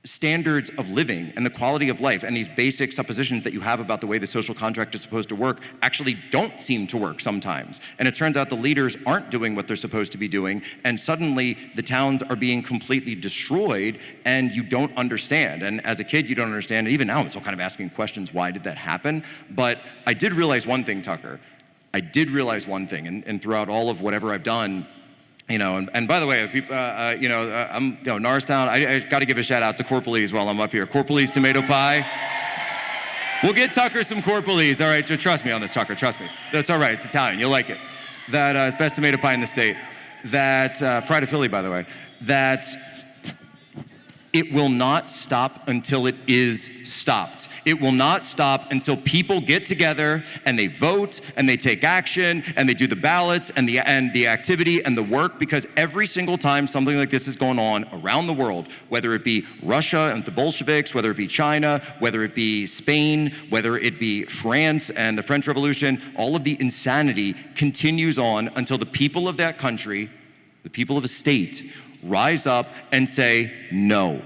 standards of living and the quality of life and these basic suppositions that you have about the way the social contract is supposed to work actually don't seem to work sometimes. And it turns out the leaders aren't doing what they're supposed to be doing, and suddenly the towns are being completely destroyed and you don't understand. And as a kid, you don't understand, and even now I'm still kind of asking questions, why did that happen? But I did realize one thing, Tucker. I did realize one thing, and throughout all of whatever I've done, and by the way, I'm, Norristown, I got to give a shout out to Corporalese while I'm up here. Corporalese tomato pie. We'll get Tucker some Corporalese. All right, trust me on this, Tucker, trust me. That's all right, it's Italian, you'll like it. That best tomato pie in the state. That, Pride of Philly, by the way. That it will not stop until it is stopped. It will not stop until people get together and they vote and they take action and they do the ballots and the activity and the work, because every single time something like this is going on around the world, whether it be Russia and the Bolsheviks, whether it be China, whether it be Spain, whether it be France and the French Revolution, all of the insanity continues on until the people of that country, the people of a state, rise up and say, no.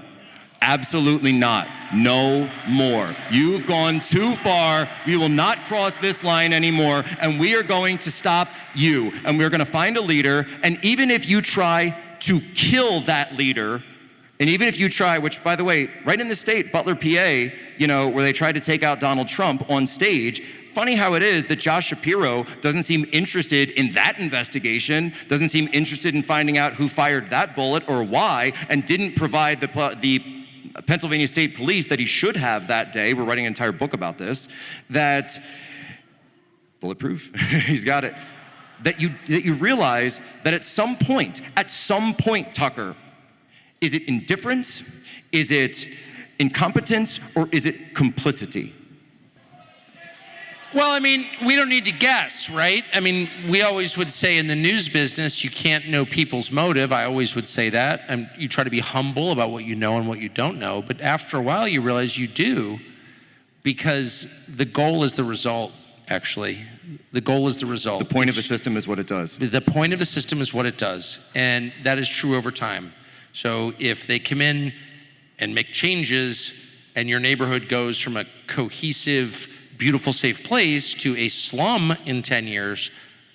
Absolutely not. No more. You've gone too far. We will not cross this line anymore, and we are going to stop you. And we're going to find a leader, and even if you try to kill that leader, and even if you try, which by the way, right in the state, Butler, PA, where they tried to take out Donald Trump on stage, funny how it is that Josh Shapiro doesn't seem interested in that investigation, doesn't seem interested in finding out who fired that bullet or why, and didn't provide the Pennsylvania State Police that he should have that day. We're writing an entire book about this. That, bulletproof, he's got it. That you realize that at some point, Tucker, is it indifference, is it incompetence, or is it complicity? Well, I mean, we don't need to guess, right? I mean, we always would say in the news business, you can't know people's motive. I always would say that. And you try to be humble about what you know and what you don't know. But after a while, you realize you do, because the goal is the result, actually. The goal is the result. The point of a system is what it does. The point of the system is what it does. And that is true over time. So if they come in and make changes and your neighborhood goes from a cohesive, beautiful, safe place to a slum in 10 years,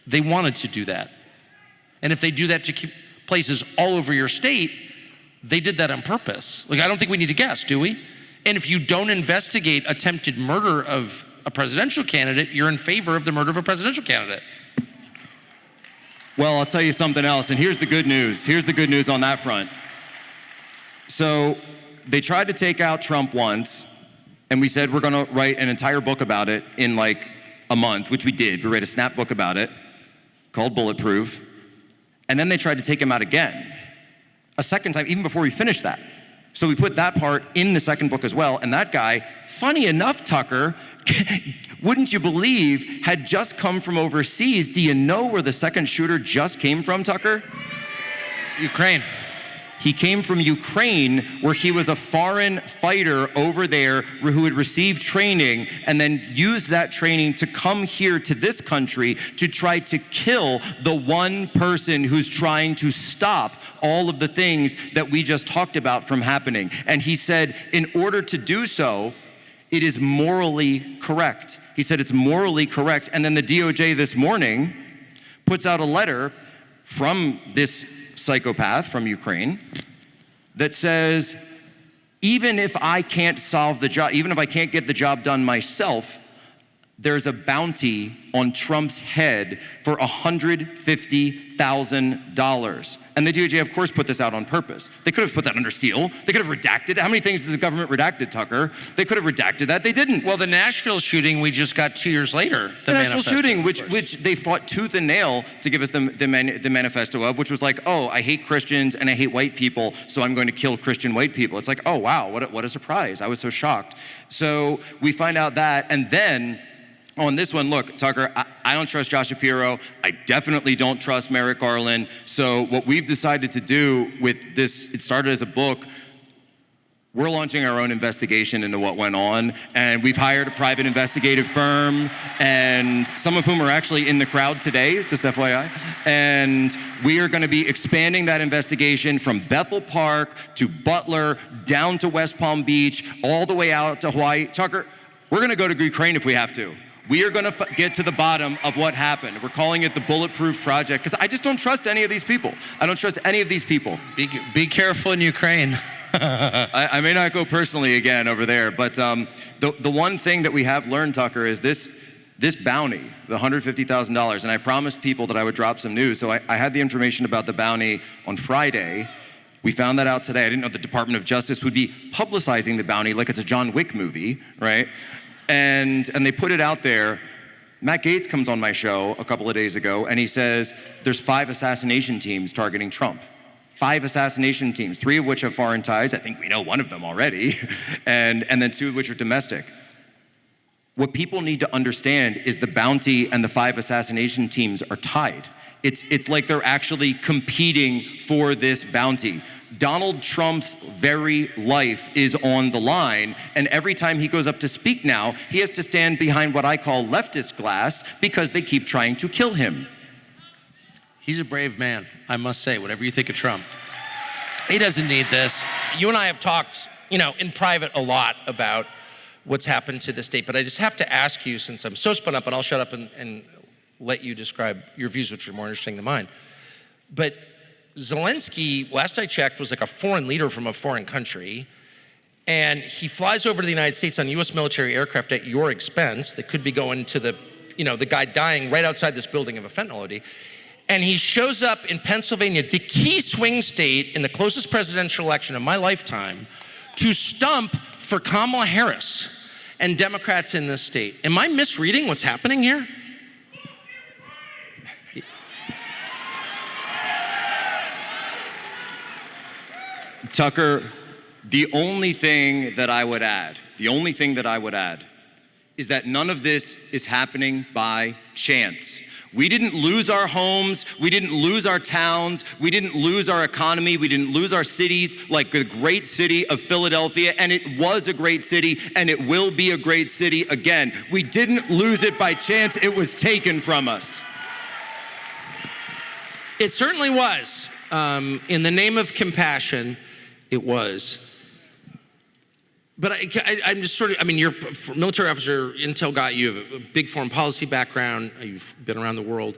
they wanted to do that. And if they do that to keep places all over your state, they did that on purpose. I don't think we need to guess, do we? And if you don't investigate attempted murder of a presidential candidate, you're in favor of the murder of a presidential candidate. Well, I'll tell you something else, and here's the good news. Here's the good news on that front. So they tried to take out Trump once, and we said we're gonna write an entire book about it in like a month, which we did. We wrote a snap book about it called Bulletproof. And then they tried to take him out again, a second time, even before we finished that. So we put that part in the second book as well. And that guy, funny enough, Tucker, wouldn't you believe, had just come from overseas. Do you know where the second shooter just came from, Tucker? Ukraine. He came from Ukraine, where he was a foreign fighter over there who had received training and then used that training to come here to this country to try to kill the one person who's trying to stop all of the things that we just talked about from happening. And he said, in order to do so, it is morally correct. He said it's morally correct. And then the DOJ this morning puts out a letter from this psychopath from Ukraine that says, even if I can't solve the job, even if I can't get the job done myself, there's a bounty on Trump's head for $150,000. And the DOJ, of course, put this out on purpose. They could have put that under seal. They could have redacted it. How many things has the government redacted, Tucker? They could have redacted that. They didn't. Well, the Nashville shooting we just got 2 years later. The Nashville shooting, which they fought tooth and nail to give us the manifesto of, which was like, oh, I hate Christians and I hate white people, so I'm going to kill Christian white people. It's like, oh, wow, what a surprise. I was so shocked. So we find out that, and then on this one, look, Tucker, I don't trust Josh Shapiro. I definitely don't trust Merrick Garland. So what we've decided to do with this, it started as a book. We're launching our own investigation into what went on, and we've hired a private investigative firm, and some of whom are actually in the crowd today, just FYI. And we are gonna be expanding that investigation from Bethel Park to Butler, down to West Palm Beach, all the way out to Hawaii. Tucker, we're gonna go to Ukraine if we have to. We are gonna get to the bottom of what happened. We're calling it the Bulletproof Project, because I just don't trust any of these people. I don't trust any of these people. Be careful in Ukraine. I may not go personally again over there, but the one thing that we have learned, Tucker, is this bounty, the $150,000, and I promised people that I would drop some news, so I had the information about the bounty on Friday. We found that out today. I didn't know the Department of Justice would be publicizing the bounty like it's a John Wick movie, right? And they put it out there. Matt Gaetz comes on my show a couple of days ago, and he says there's 5 assassination teams targeting Trump. 5 assassination teams, 3 of which have foreign ties. I think we know one of them already, and then 2 of which are domestic. What people need to understand is the bounty and the 5 assassination teams are tied. It's like they're actually competing for this bounty. Donald Trump's very life is on the line, and every time he goes up to speak now, he has to stand behind what I call leftist glass because they keep trying to kill him. He's a brave man, I must say, whatever you think of Trump. He doesn't need this. You and I have talked, in private a lot about what's happened to the state, but I just have to ask you, since I'm so spun up, and I'll shut up and let you describe your views, which are more interesting than mine. But Zelensky, last I checked, was like a foreign leader from a foreign country, and he flies over to the United States on US military aircraft at your expense that could be going to the guy dying right outside this building of a fentanyl OD. And he shows up in Pennsylvania, the key swing state in the closest presidential election of my lifetime, to stump for Kamala Harris and Democrats in this state. Am I misreading what's happening here? Tucker, the only thing that I would add is that none of this is happening by chance. We didn't lose our homes, we didn't lose our towns, we didn't lose our economy, we didn't lose our cities like the great city of Philadelphia, and it was a great city, and it will be a great city again. We didn't lose it by chance, it was taken from us. It certainly was. In the name of compassion, it was. But I'm just you're a military officer, intel guy, you have a big foreign policy background, you've been around the world.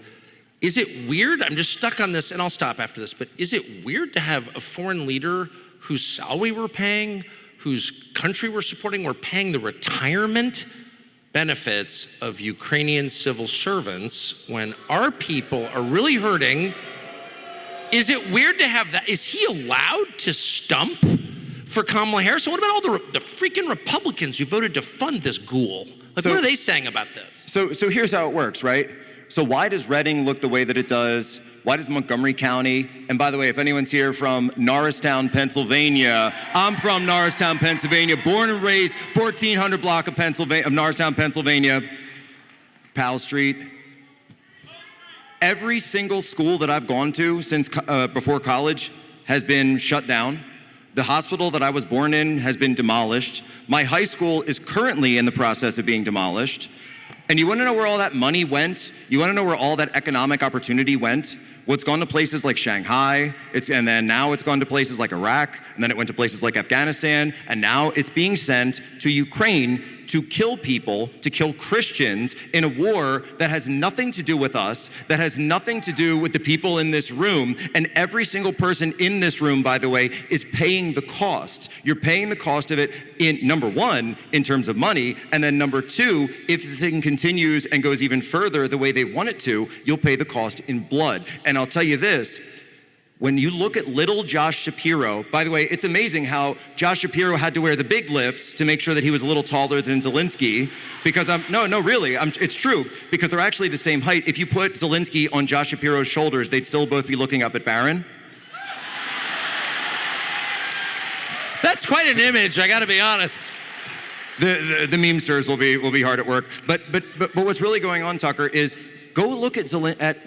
Is it weird, I'm just stuck on this, and I'll stop after this, but is it weird to have a foreign leader whose salary we're paying, whose country we're supporting, we're paying the retirement benefits of Ukrainian civil servants when our people are really hurting? Is it weird to have that? Is he allowed to stump for Kamala Harris? So what about all the freaking Republicans who voted to fund this ghoul? What are they saying about this? So here's how it works, right? So why does Reading look the way that it does? Why does Montgomery County? And by the way, if anyone's here from Norristown, Pennsylvania, I'm from Norristown, Pennsylvania, born and raised, 1400 block of Norristown, Pennsylvania, Powell Street. Every single school that I've gone to since before college has been shut down. The hospital that I was born in has been demolished. My high school is currently in the process of being demolished. And you wanna know where all that money went? You wanna know where all that economic opportunity went? Well, it's gone to places like Shanghai, and then now it's gone to places like Iraq, and then it went to places like Afghanistan, and now it's being sent to Ukraine to kill people, to kill Christians in a war that has nothing to do with us, that has nothing to do with the people in this room. And every single person in this room, by the way, is paying the cost. You're paying the cost of it in, number one, in terms of money, and then number two, if this thing continues and goes even further the way they want it to, you'll pay the cost in blood. And I'll tell you this, when you look at little Josh Shapiro, by the way, it's amazing how Josh Shapiro had to wear the big lifts to make sure that he was a little taller than Zelensky, because it's true, because they're actually the same height. If you put Zelensky on Josh Shapiro's shoulders, they'd still both be looking up at Barron. That's quite an image, I gotta be honest. The memesters will be hard at work. But what's really going on, Tucker, is go look at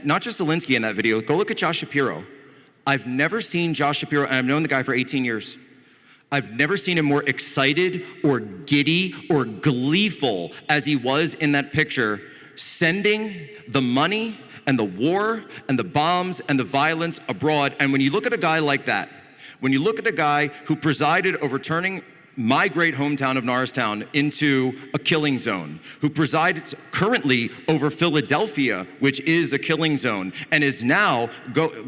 not just Zelensky in that video, go look at Josh Shapiro. I've never seen Josh Shapiro, and I've known the guy for 18 years. I've never seen him more excited or giddy or gleeful as he was in that picture, sending the money and the war and the bombs and the violence abroad. And when you look at a guy like that, when you look at a guy who presided over turning my great hometown of Norristown into a killing zone, who presides currently over Philadelphia, which is a killing zone, and is now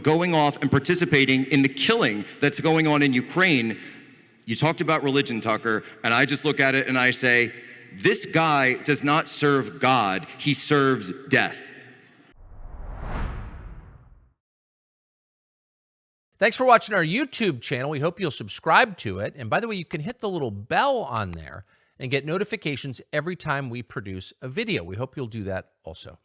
going off and participating in the killing that's going on in Ukraine. You talked about religion, Tucker, and I just look at it and I say, this guy does not serve God, he serves death. Thanks for watching our YouTube channel. We hope you'll subscribe to it. And by the way, you can hit the little bell on there and get notifications every time we produce a video. We hope you'll do that also.